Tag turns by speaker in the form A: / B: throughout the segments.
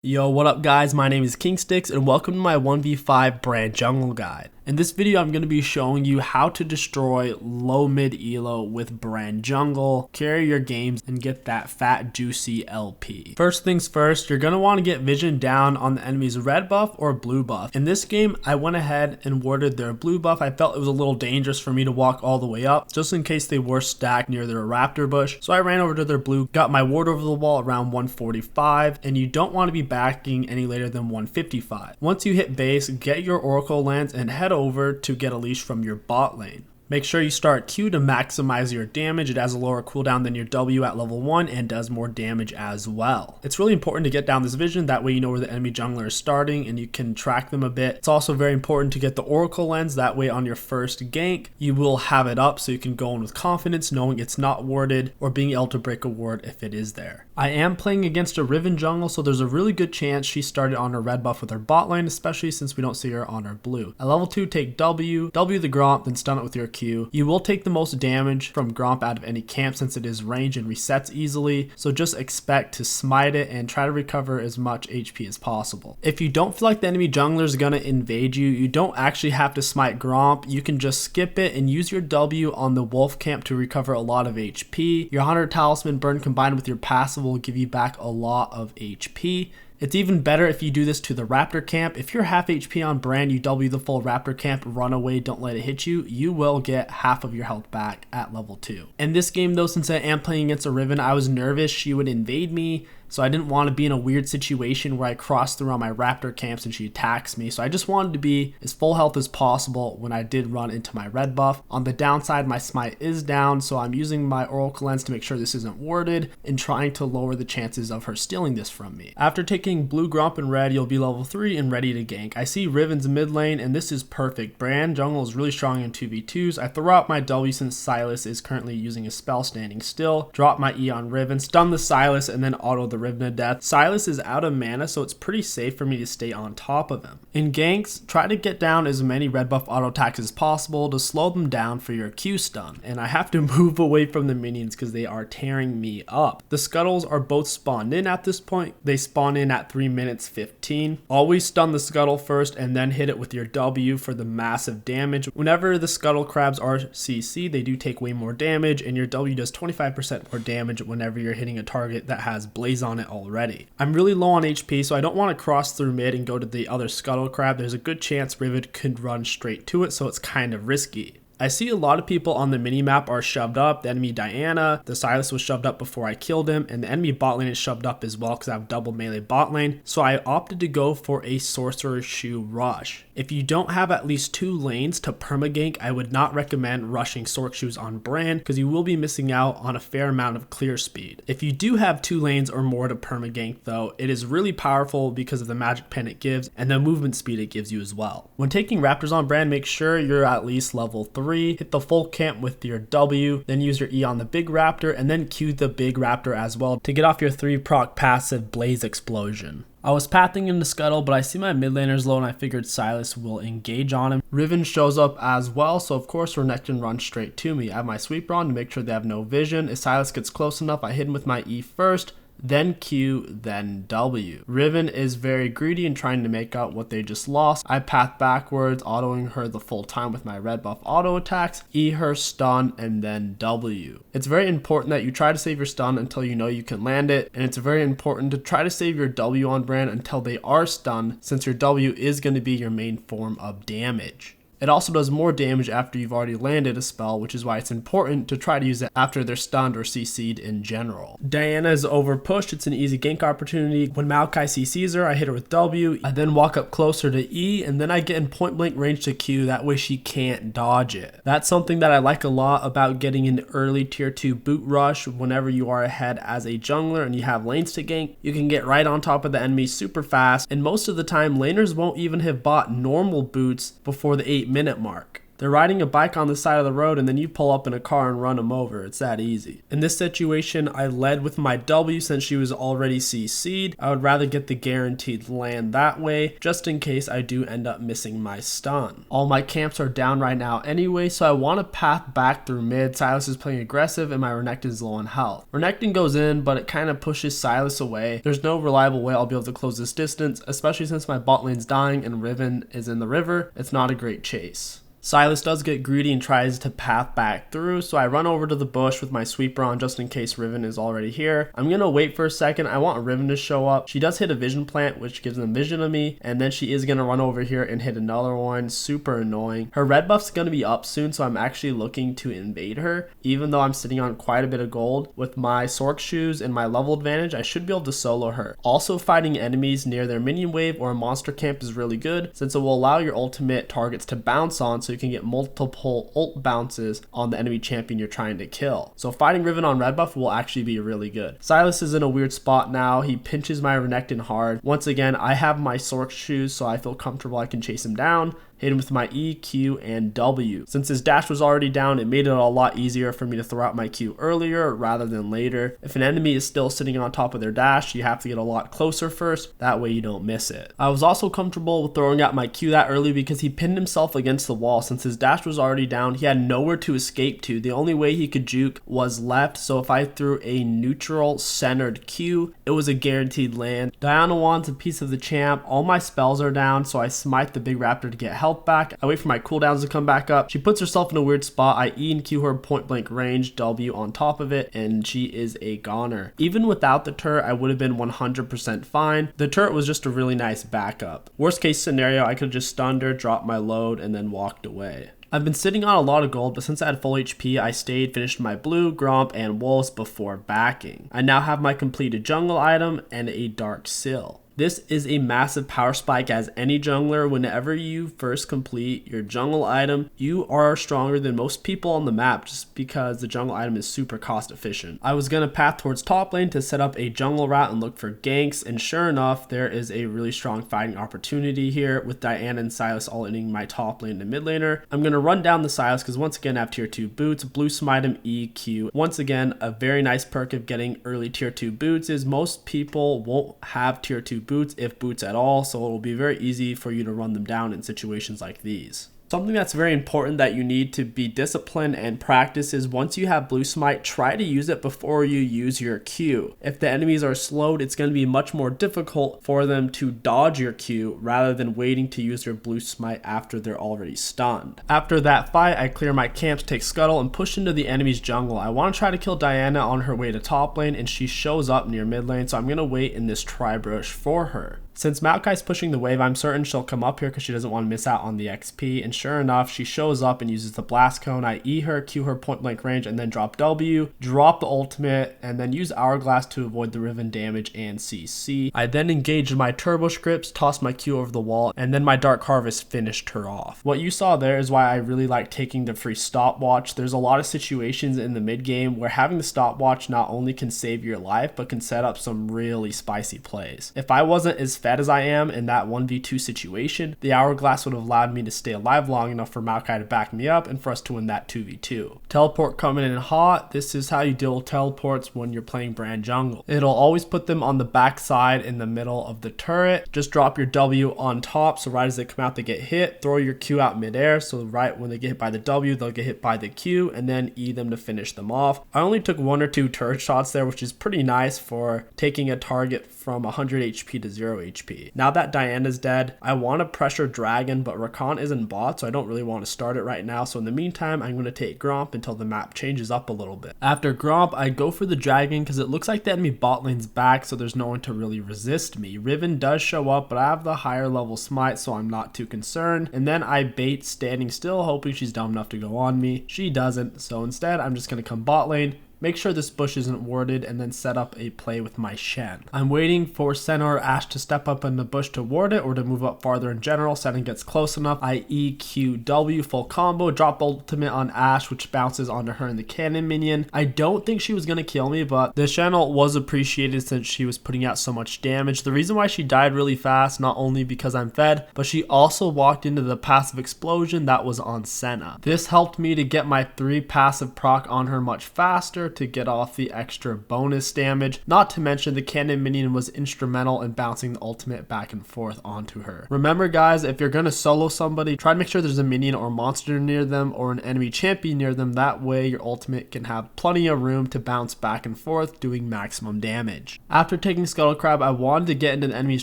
A: Yo, what up guys, my name is KingStix and welcome to my 1v5 brand jungle guide. In this video I'm going to be showing you how to destroy low mid elo with brand jungle, carry your games and get that fat juicy LP. First things first, you're going to want to get vision down on the enemy's red buff or blue buff. In this game I went ahead and warded their blue buff. I felt it was a little dangerous for me to walk all the way up just in case they were stacked near their raptor bush. So I ran over to their blue, got my ward over the wall around 145, and you don't want to be backing any later than 155. Once you hit base, get your Oracle lens and head over to get a leash from your bot lane. Make sure you start Q to maximize your damage. It has a lower cooldown than your W at level 1 and does more damage as well. It's really important to get down this vision, that way you know where the enemy jungler is starting and you can track them a bit. It's also very important to get the Oracle lens, that way on your first gank you will have it up so you can go in with confidence knowing it's not warded or being able to break a ward if it is there. I am playing against a Riven jungle, so there's a really good chance she started on her red buff with her bot lane, especially since we don't see her on her blue. At level 2 take W the Gromp, then stun it with your Q. You will take the most damage from Gromp out of any camp since it is range and resets easily, so just expect to smite it and try to recover as much HP as possible. If you don't feel like the enemy jungler is going to invade you, you don't actually have to smite Gromp. You can just skip it and use your W on the wolf camp to recover a lot of HP. Your 100 talisman burn combined with your passive will give you back a lot of HP. It's even better if you do this to the raptor camp. If you're half HP on brand, you W the full raptor camp, run away, don't let it hit you, you will get half of your health back at level 2. In this game though, since I am playing against a Riven, I was nervous she would invade me. So I didn't want to be in a weird situation where I cross through on my raptor camps and she attacks me. So I just wanted to be as full health as possible when I did run into my red buff. On the downside, my smite is down, so I'm using my Oracle lens to make sure this isn't warded and trying to lower the chances of her stealing this from me. After taking blue, Gromp, and red, you'll be level 3 and ready to gank. I see Riven's mid lane and this is perfect. Brand jungle is really strong in 2v2s. I throw out my W since Silas is currently using a spell standing still. Drop my E on Riven, stun the Silas, and then auto the Riven to death. Silas is out of mana, so it's pretty safe for me to stay on top of him. In ganks, try to get down as many red buff auto attacks as possible to slow them down for your Q stun. And I have to move away from the minions because they are tearing me up. The Scuttles are both spawned in at this point. They spawn in at 3 minutes 15. Always stun the Scuttle first and then hit it with your W for the massive damage. Whenever the Scuttle crabs are CC, they do take way more damage, and your W does 25% more damage whenever you're hitting a target that has Blaze on it already. I'm really low on HP, so I don't want to cross through mid and go to the other Scuttle crab. There's a good chance Riven could run straight to it, so it's kind of risky. I see a lot of people on the minimap are shoved up. The enemy Diana, the Silas was shoved up before I killed him, and the enemy bot lane is shoved up as well because I have double melee bot lane. So I opted to go for a Sorcerer's Shoe rush. If you don't have at least 2 lanes to permagank, I would not recommend rushing Sorc Shoes on brand because you will be missing out on a fair amount of clear speed. If you do have 2 lanes or more to permagank though, it is really powerful because of the magic pen it gives and the movement speed it gives you as well. When taking raptors on brand, make sure you're at least level 3. Hit the full camp with your W, then use your E on the big raptor and then Q the big raptor as well to get off your 3 proc passive Blaze Explosion. I was pathing into Scuttle, but I see my mid laner's low and I figured Silas will engage on him. Riven shows up as well, so of course Renekton runs straight to me. I have my sweeper on to make sure they have no vision. If Silas gets close enough, I hit him with my E first, then Q, then W. Riven is very greedy and trying to make out what they just lost. I path backwards, autoing her the full time with my red buff auto attacks, E her stun, and then W. It's very important that you try to save your stun until you know you can land it, and it's very important to try to save your W on brand until they are stunned, since your W is going to be your main form of damage. It also does more damage after you've already landed a spell, which is why it's important to try to use it after they're stunned or CC'd in general. Diana is over pushed. It's an easy gank opportunity. When Maokai CCs her, I hit her with W. I then walk up closer to E, and then I get in point blank range to Q. That way she can't dodge it. That's something that I like a lot about getting an early tier 2 boot rush. Whenever you are ahead as a jungler and you have lanes to gank, you can get right on top of the enemy super fast, and most of the time laners won't even have bought normal boots before the 8-minute mark. They're riding a bike on the side of the road and then you pull up in a car and run them over. It's that easy. In this situation, I led with my W since she was already CC'd. I would rather get the guaranteed land that way, just in case I do end up missing my stun. All my camps are down right now anyway, so I want to path back through mid. Sylas is playing aggressive and my Renekton is low on health. Renekton goes in, but it kind of pushes Sylas away. There's no reliable way I'll be able to close this distance, especially since my bot lane's dying and Riven is in the river. It's not a great chase. Sylas does get greedy and tries to path back through, so I run over to the bush with my sweeper on just in case Riven is already here. I'm gonna wait for a second. I want Riven to show up. She does hit a vision plant, which gives them vision of me, and then she is gonna run over here and hit another one. Super annoying. Her red buff's gonna be up soon, so I'm actually looking to invade her. Even though I'm sitting on quite a bit of gold, with my Sork shoes and my level advantage, I should be able to solo her. Also, fighting enemies near their minion wave or a monster camp is really good, since it will allow your ultimate targets to bounce on, so you can get multiple ult bounces on the enemy champion you're trying to kill. So fighting Riven on red buff will actually be really good. Sylas is in a weird spot now. He pinches my Renekton hard. Once again, I have my Sork shoes, so I feel comfortable I can chase him down. Hit him with my E, Q, and W. Since his dash was already down, it made it a lot easier for me to throw out my Q earlier rather than later. If an enemy is still sitting on top of their dash, you have to get a lot closer first. That way you don't miss it. I was also comfortable with throwing out my Q that early because he pinned himself against the wall. Since his dash was already down, he had nowhere to escape to. The only way he could juke was left, so if I threw a neutral centered Q, it was a guaranteed land. Diana wants a piece of the champ. All my spells are down, so I smite the big raptor to get health back. I wait for my cooldowns to come back up. She puts herself in a weird spot. I E and Q her point blank range, W on top of it, and she is a goner. Even without the turret, I would have been 100% fine. The turret was just a really nice backup. Worst case scenario, I could have just stunned her, dropped my load, and then walked away. I've been sitting on a lot of gold, but since I had full HP, I stayed, finished my blue, gromp, and wolves before backing. I now have my completed jungle item and a dark sill. This is a massive power spike as any jungler. Whenever you first complete your jungle item, you are stronger than most people on the map just because the jungle item is super cost efficient. I was going to path towards top lane to set up a jungle route and look for ganks, and sure enough, there is a really strong fighting opportunity here with Diana and Sylas all ending my top lane to mid laner. I'm going to run down the Sylas because once again I have tier 2 boots, blue smite him, EQ. Once again, a very nice perk of getting early tier 2 boots is most people won't have tier 2 boots, if boots at all, so it will be very easy for you to run them down in situations like these. Something that's very important that you need to be disciplined and practice is once you have blue smite, try to use it before you use your Q. If the enemies are slowed, it's going to be much more difficult for them to dodge your Q rather than waiting to use your blue smite after they're already stunned. After that fight, I clear my camps, take Scuttle, and push into the enemy's jungle. I want to try to kill Diana on her way to top lane, and she shows up near mid lane, so I'm going to wait in this tri-brush for her. Since 𝐒𝐿𝐂𝐈's pushing the wave, I'm certain she'll come up here because she doesn't want to miss out on the XP, and sure enough, she shows up and uses the blast cone. I E her, Q her point blank range, and then drop W, drop the ultimate, and then use hourglass to avoid the Riven damage and CC. I then engaged my turbo scripts, tossed my Q over the wall, and then my dark harvest finished her off. What you saw there is why I really like taking the free stopwatch. There's a lot of situations in the mid game where having the stopwatch not only can save your life, but can set up some really spicy plays. If I wasn't as fed as I am in that 1v2 situation, the hourglass would have allowed me to stay alive long enough for 𝐒𝐿𝐂𝐈 to back me up and for us to win that 2v2. Teleport coming in hot. This is how you deal with teleports when you're playing Brand jungle. It'll always put them on the back side in the middle of the turret. Just drop your W on top, so right as they come out they get hit. Throw your Q out midair, so right when they get hit by the W, they'll get hit by the Q, and then E them to finish them off. I only took 1 or 2 turret shots there, which is pretty nice for taking a target from 100 HP to 0 HP. Now that Diana's dead, I want to pressure Dragon, but Rakan isn't bot, so I don't really want to start it right now. So in the meantime, I'm going to take Gromp until the map changes up a little bit. After Gromp, I go for the Dragon because it looks like the enemy bot lane's back, so there's no one to really resist me. Riven does show up, but I have the higher level smite, so I'm not too concerned. And then I bait standing still, hoping she's dumb enough to go on me. She doesn't, so instead I'm just going to come bot lane, make sure this bush isn't warded, and then set up a play with my Shen. I'm waiting for Senna or Ashe to step up in the bush to ward it or to move up farther in general. Senna gets close enough. I 𝐒𝐿 full combo, drop ultimate on Ashe, which bounces onto her and the cannon minion. I don't think she was going to kill me, but the Shen ult was appreciated since she was putting out so much damage. The reason why she died really fast, not only because I'm fed, but she also walked into the passive explosion that was on Senna. This helped me to get my 3 passive proc on her much faster to get off the extra bonus damage. Not to mention the cannon minion was instrumental in bouncing the ultimate back and forth onto her. Remember guys, if you're going to solo somebody, try to make sure there's a minion or monster near them or an enemy champion near them. That way your ultimate can have plenty of room to bounce back and forth, doing maximum damage. After taking Scuttle Crab, I wanted to get into the enemy's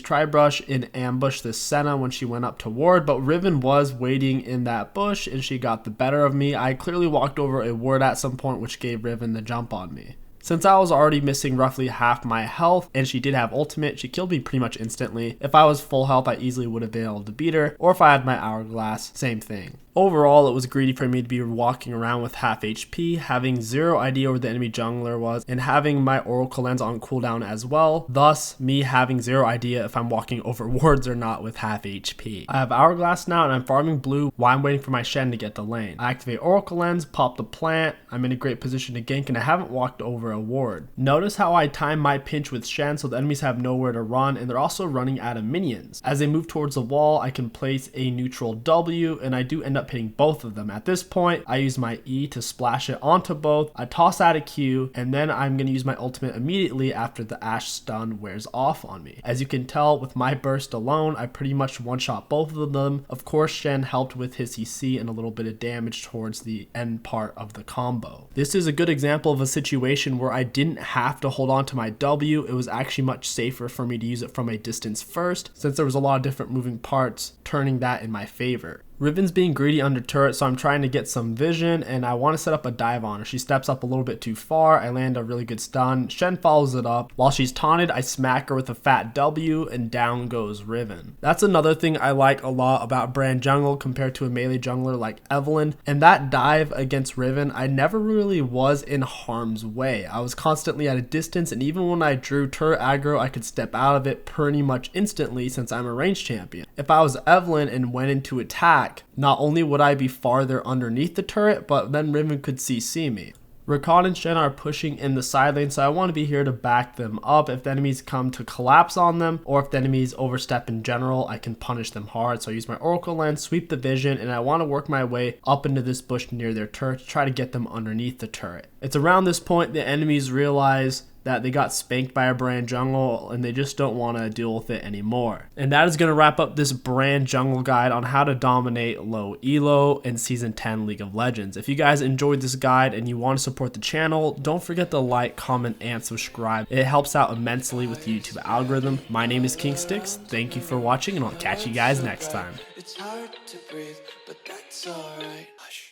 A: tri-brush and ambush this Senna when she went up to ward, but Riven was waiting in that bush and she got the better of me. I clearly walked over a ward at some point, which gave Riven the jump on me. Since I was already missing roughly half my health and she did have ultimate, she killed me pretty much instantly. If I was full health, I easily would have been able to beat her, or if I had my hourglass, same thing. Overall, it was greedy for me to be walking around with half HP, having zero idea where the enemy jungler was, and having my Oracle Lens on cooldown as well, thus me having zero idea if I'm walking over wards or not with half HP. I have hourglass now and I'm farming blue while I'm waiting for my Shen to get the lane. I activate Oracle Lens, pop the plant, I'm in a great position to gank, and I haven't walked over a ward. Notice how I time my pinch with Shen so the enemies have nowhere to run, and they're also running out of minions. As they move towards the wall, I can place a neutral W, and I do end up hitting both of them. At this point, I use my E to splash it onto both. I toss out a Q, and then I'm going to use my ultimate immediately after the Ashe stun wears off on me. As you can tell, with my burst alone, I pretty much one-shot both of them. Of course, Shen helped with his CC and a little bit of damage towards the end part of the combo. This is a good example of a situation where I didn't have to hold on to my W. It was actually much safer for me to use it from a distance first, since there was a lot of different moving parts, turning that in my favor. Riven's being greedy under turret, so I'm trying to get some vision, and I want to set up a dive on her. She steps up a little bit too far. I land a really good stun. Shen follows it up. While she's taunted, I smack her with a fat W, and down goes Riven. That's another thing I like a lot about Brand Jungle compared to a melee jungler like Evelynn. And that dive against Riven, I never really was in harm's way. I was constantly at a distance, and even when I drew turret aggro, I could step out of it pretty much instantly since I'm a ranged champion. If I was Evelynn and went into attack, not only would I be farther underneath the turret, but then Riven could CC me. Rakan and Shen are pushing in the side lane, so I want to be here to back them up. If the enemies come to collapse on them, or if the enemies overstep in general, I can punish them hard. So I use my Oracle Lens, sweep the vision, and I want to work my way up into this bush near their turret to try to get them underneath the turret. It's around this point the enemies realize that they got spanked by a Brand Jungle and they just don't want to deal with it anymore. And that is going to wrap up this Brand Jungle guide on how to dominate low elo in Season 10 League of Legends. If you guys enjoyed this guide and you want to support the channel, don't forget to like, comment, and subscribe. It helps out immensely with the YouTube algorithm. My name is KingStix. Thank you for watching, and I'll catch you guys next time.
B: It's hard to breathe, but that's alright. Hush.